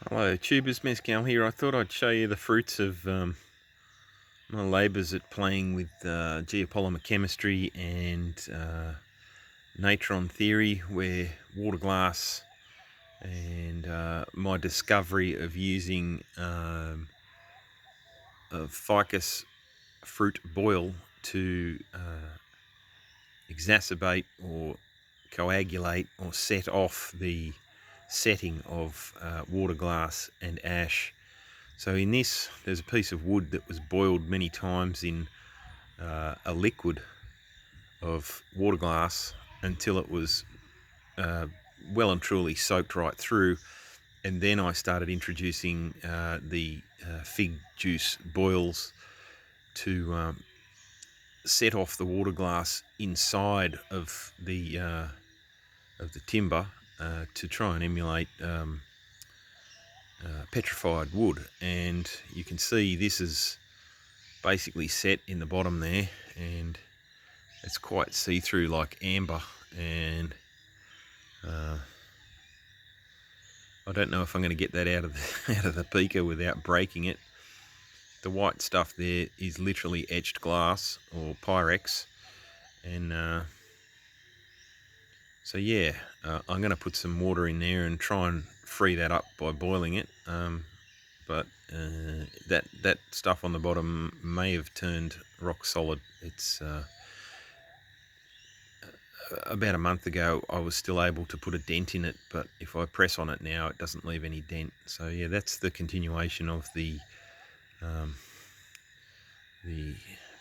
Hello, tubers, Mescal here. I thought I'd show you the fruits of my labours at playing with geopolymer chemistry and natron theory, where waterglass and my discovery of using a ficus fruit boil to exacerbate or coagulate or set off the setting of waterglass and ash. So in this, there's a piece of wood that was boiled many times in a liquid of waterglass until it was well and truly soaked right through. And then I started introducing the fig juice boils to set off the waterglass inside of the timber to try and emulate petrified wood. And you can see this is basically set in the bottom there, and it's quite see-through like amber, and I don't know if I'm going to get that out of the beaker without breaking it. The white stuff there is literally etched glass or Pyrex, and so yeah, I'm going to put some water in there and try and free that up by boiling it. But that stuff on the bottom may have turned rock solid. It's about a month ago I was still able to put a dent in it, but if I press on it now it doesn't leave any dent. So yeah, that's the continuation of the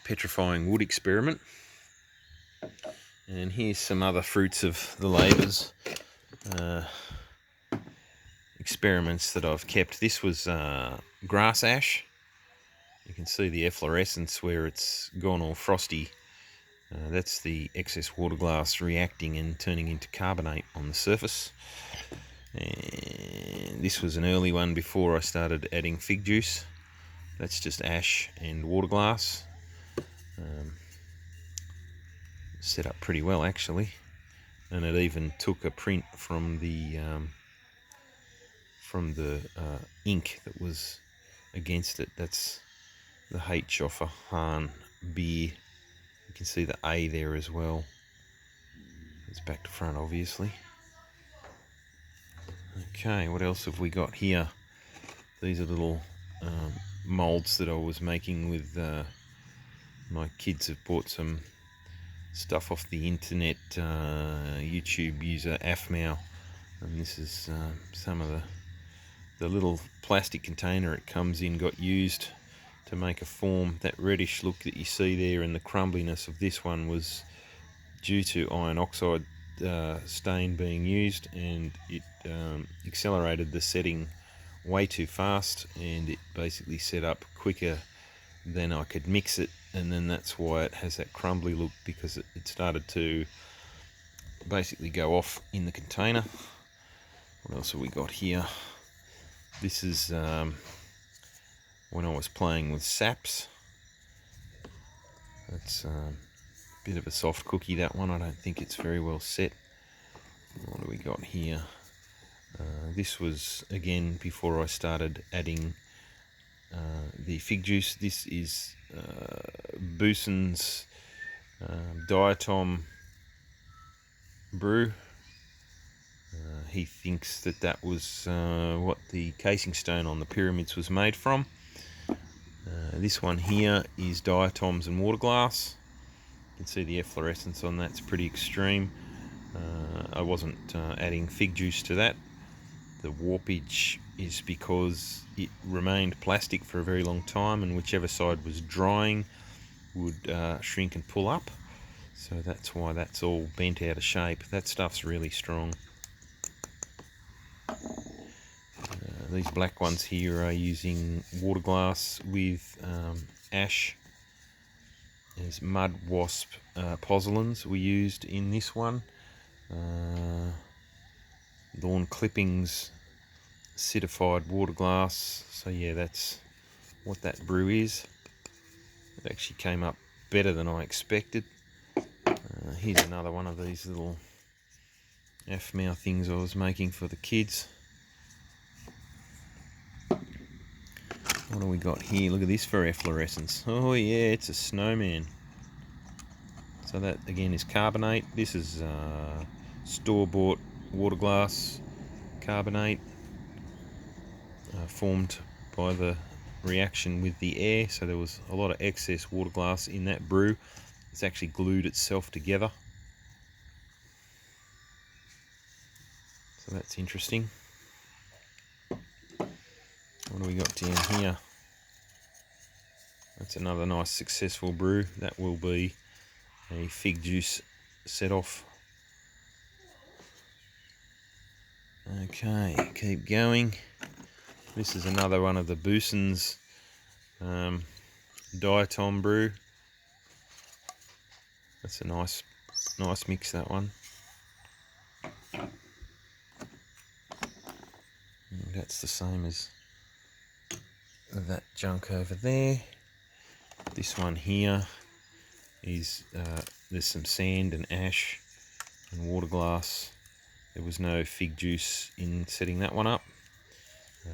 petrifying wood experiment. And here's some other fruits of the labours experiments that I've kept. This was grass ash. You can see the efflorescence where it's gone all frosty. That's the excess water glass reacting and turning into carbonate on the surface. And this was an early one before I started adding fig juice. That's just ash and water glass. Set up pretty well actually, and it even took a print from the ink that was against it. That's the H off a Hahn beer. You can see the A there as well. It's back to front, obviously. Okay, what else have we got here? These are little molds that I was making with my kids have bought some stuff off the internet, YouTube user Afmau, and this is some of the little plastic container it comes in got used to make a form. That reddish look that you see there and the crumbliness of this one was due to iron oxide stain being used, and it accelerated the setting way too fast, and it basically set up quicker than I could mix it, and then that's why it has that crumbly look, because it started to basically go off in the container. What else have we got here? This is when I was playing with saps. That's a bit of a soft cookie, that one. I don't think it's very well set. What do we got here? This was again before I started adding the fig juice. This is Booson's diatom brew. He thinks that was what the casing stone on the pyramids was made from. This one here is diatoms and water glass. You can see the efflorescence on that's pretty extreme. I wasn't adding fig juice to that. The warpage is because it remained plastic for a very long time, and whichever side was drying would shrink and pull up. So that's why that's all bent out of shape. That stuff's really strong. These black ones here are using water glass with ash. There's mud wasp pozzolans we used in this one. Lawn clippings, acidified water glass. So yeah, that's what that brew is. It actually came up better than I expected. Here's another one of these little Afmau things I was making for the kids. What do we got here? Look at this for efflorescence. Oh yeah, it's a snowman. So that again is carbonate. This is store-bought water glass carbonate formed by the reaction with the air. So there was a lot of excess water glass in that brew. It's actually glued itself together. So that's interesting. What do we got down here? That's another nice successful brew. That will be a fig juice set off. Okay, keep going. This is another one of the Booson's diatom brew. That's a nice mix, that one. And that's the same as that junk over there. This one here is there's some sand and ash and water glass. There was no fig juice in setting that one up.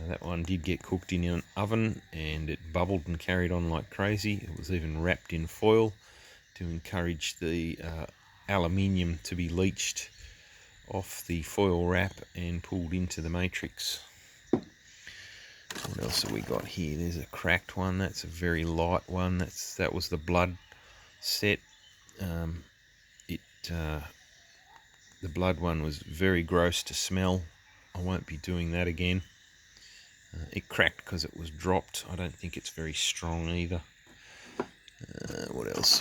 That one did get cooked in an oven and it bubbled and carried on like crazy. It was even wrapped in foil to encourage the aluminium to be leached off the foil wrap and pulled into the matrix. What else have we got here? There's a cracked one. That's a very light one. That was the blood set. The blood one was very gross to smell. I won't be doing that again. It cracked because it was dropped. I don't think it's very strong either. What else?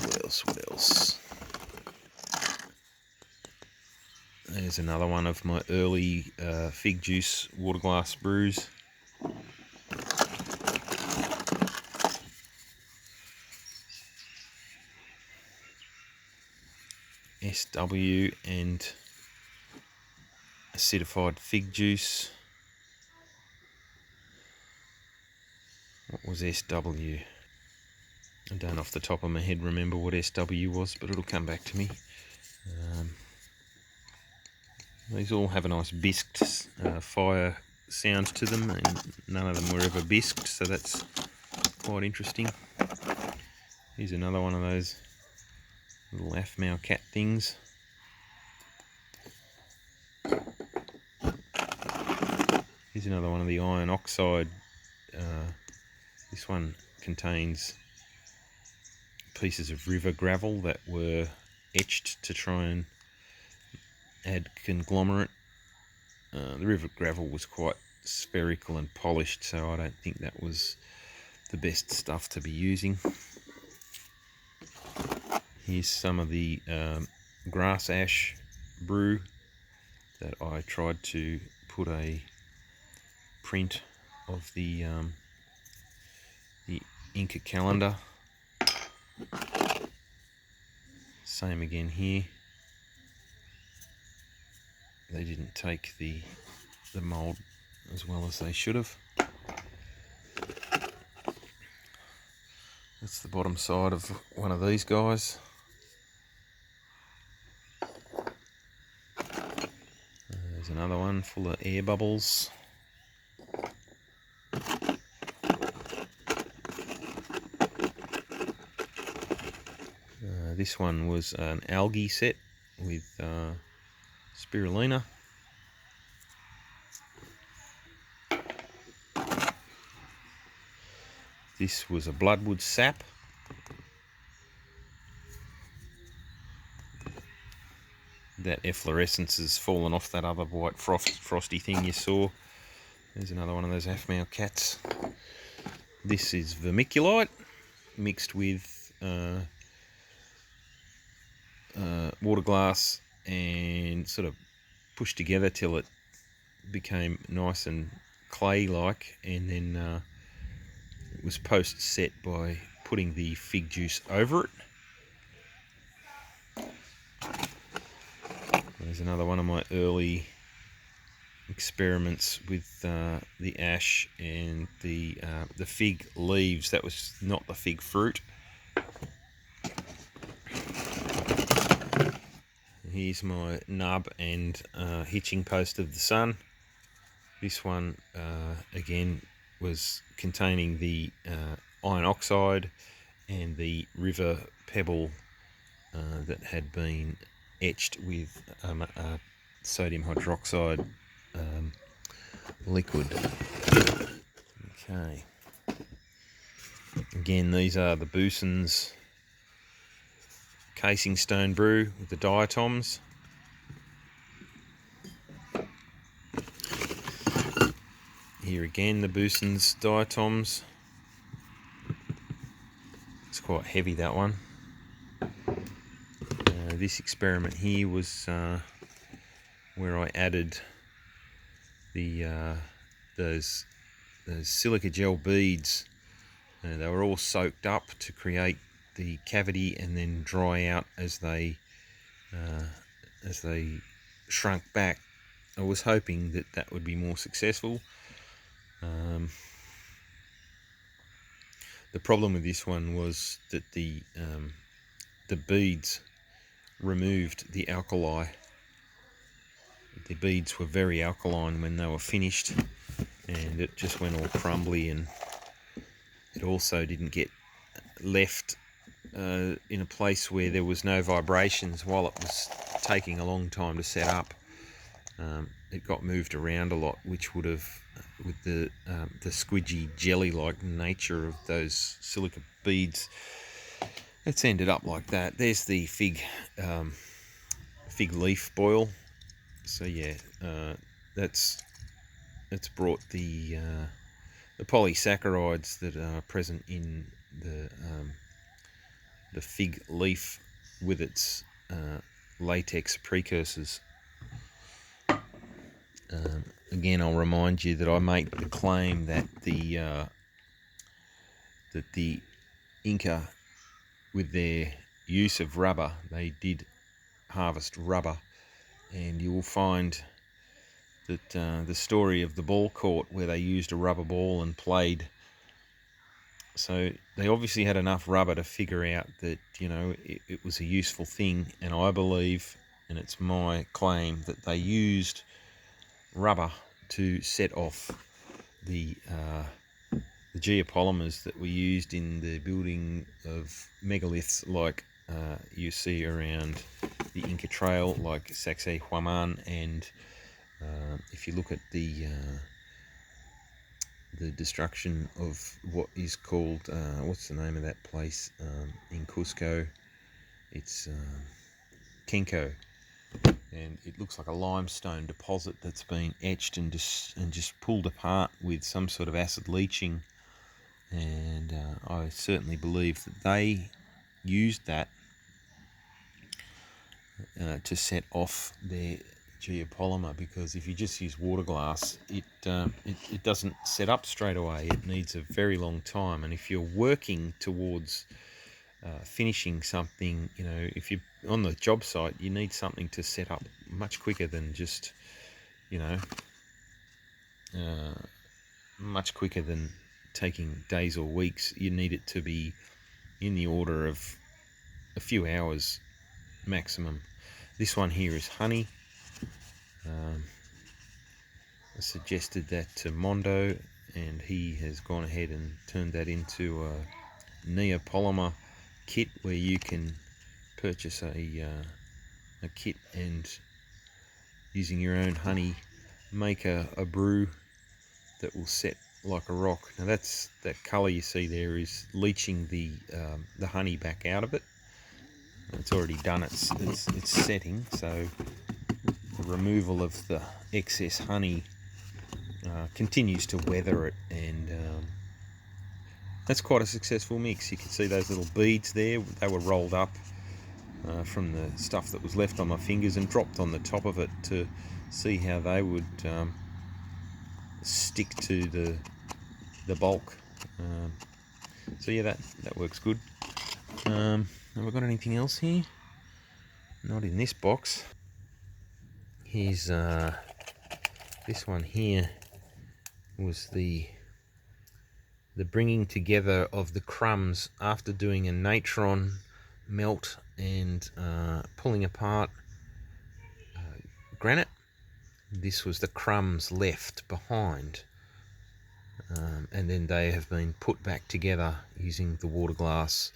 There's another one of my early fig juice water glass brews. SW and acidified fig juice. What was SW? I don't off the top of my head remember what SW was, but it'll come back to me. These all have a nice bisqued fire sound to them, and none of them were ever bisqued, so that's quite interesting. Here's another one of those little Afmau cat things. Here's another one of the iron oxide. This one contains pieces of river gravel that were etched to try and add conglomerate. The river gravel was quite spherical and polished, so I don't think that was the best stuff to be using. Here's some of the grass ash brew that I tried to put a print of the Inca calendar. Same again here. They didn't take the mold as well as they should have. That's the bottom side of one of these guys. There's another one full of air bubbles. This one was an algae set with spirulina. This was a bloodwood sap. That efflorescence has fallen off that other white frosty thing you saw. There's another one of those Afmau cats. This is vermiculite mixed with water glass and sort of pushed together till it became nice and clay-like, and then it was post-set by putting the fig juice over it. There's another one of my early experiments with the ash and the fig leaves. That was not the fig fruit. Here's my nub and hitching post of the sun. This one, again, was containing the iron oxide and the river pebble that had been etched with sodium hydroxide liquid. Okay. Again, these are the Booson's casing stone brew with the diatoms. Here again, the Booson's diatoms. It's quite heavy, that one. This experiment here was where I added the those silica gel beads. They were all soaked up to create the cavity and then dry out as they shrunk back. I was hoping that that would be more successful. The problem with this one was that the beads removed the alkali. The beads were very alkaline when they were finished, and it just went all crumbly, and it also didn't get left in a place where there was no vibrations while it was taking a long time to set up. It got moved around a lot, which would have, with the squidgy jelly-like nature of those silica beads, it's ended up like that. There's the fig leaf boil. So yeah, that's brought the polysaccharides that are present in the fig leaf with its latex precursors. Again, I'll remind you that I make the claim that the Inca, with their use of rubber, they did harvest rubber, and you will find that the story of the ball court where they used a rubber ball and played. So they obviously had enough rubber to figure out that, you know, it was a useful thing, and I believe, and it's my claim, that they used rubber to set off the geopolymers that were used in the building of megaliths, like you see around the Inca Trail, like Sacsayhuaman, and if you look at the destruction of what is called, what's the name of that place in Cusco? It's Kenko, and it looks like a limestone deposit that's been etched and just pulled apart with some sort of acid leaching. And I certainly believe that they used that to set off their geopolymer, because if you just use waterglass, it doesn't set up straight away. It needs a very long time, and if you're working towards finishing something, you know, if you're on the job site, you need something to set up much quicker than just, you know, much quicker than taking days or weeks. You need it to be in the order of a few hours maximum. This one here is honey. I suggested that to Mondo, and he has gone ahead and turned that into a neopolymer kit, where you can purchase a kit and, using your own honey, make a brew that will set like a rock. Now that colour you see there is leaching the honey back out of it. It's already done its setting, so the removal of the excess honey continues to weather it, and that's quite a successful mix. You can see those little beads there, they were rolled up from the stuff that was left on my fingers and dropped on the top of it to see how they would stick to the bulk. So yeah, that works good. Have I got anything else here? Not in this box. Here's this one here was the bringing together of the crumbs after doing a natron melt and pulling apart granite. This was the crumbs left behind and then they have been put back together using the waterglass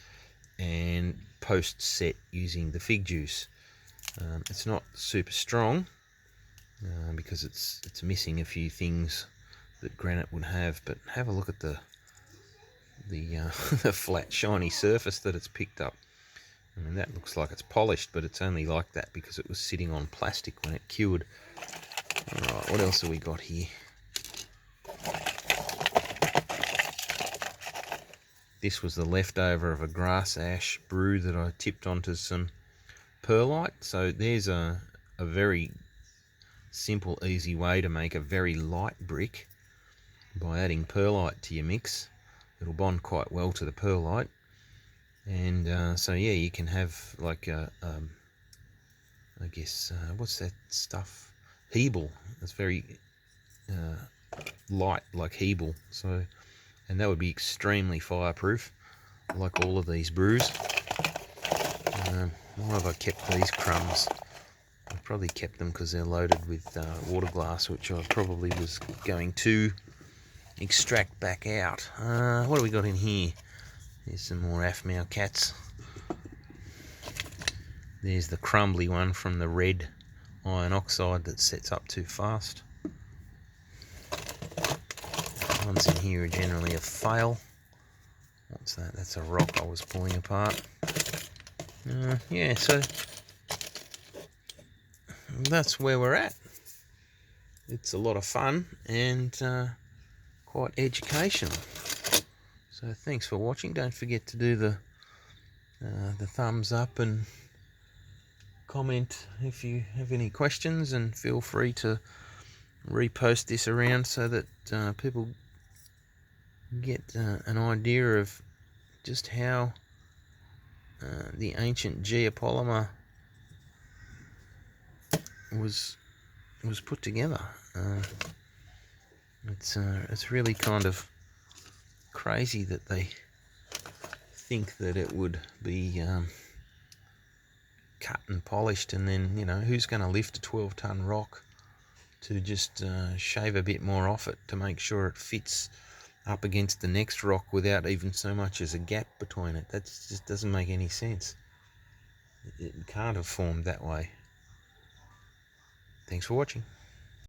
and post set using the fig juice. It's not super strong because it's missing a few things that granite would have, but have a look at the the flat shiny surface that it's picked up. I mean, that looks like it's polished, but it's only like that because it was sitting on plastic when it cured. Alright, what else have we got here? This was the leftover of a grass ash brew that I tipped onto some perlite. So there's a very simple, easy way to make a very light brick by adding perlite to your mix. It'll bond quite well to the perlite. And so yeah, you can have like a, I guess, what's that stuff? Hebel. It's very light, like hebel. So, and that would be extremely fireproof, like all of these brews. Why have I kept these crumbs? I probably kept them because they're loaded with water glass, which I probably was going to extract back out. What do we got in here? There's some more Afmau cats. There's the crumbly one from the red iron oxide that sets up too fast. The ones in here are generally a fail. What's that? That's a rock I was pulling apart. Yeah, so that's where we're at. It's a lot of fun and quite educational. So thanks for watching. Don't forget to do the thumbs up and comment if you have any questions, and feel free to repost this around so that people get an idea of just how the ancient geopolymer was put together. It's really kind of crazy that they think that it would be cut and polished, and then, you know, who's going to lift a 12-ton rock to just shave a bit more off it to make sure it fits up against the next rock without even so much as a gap between it? That just doesn't make any sense. It can't have formed that way. Thanks for watching.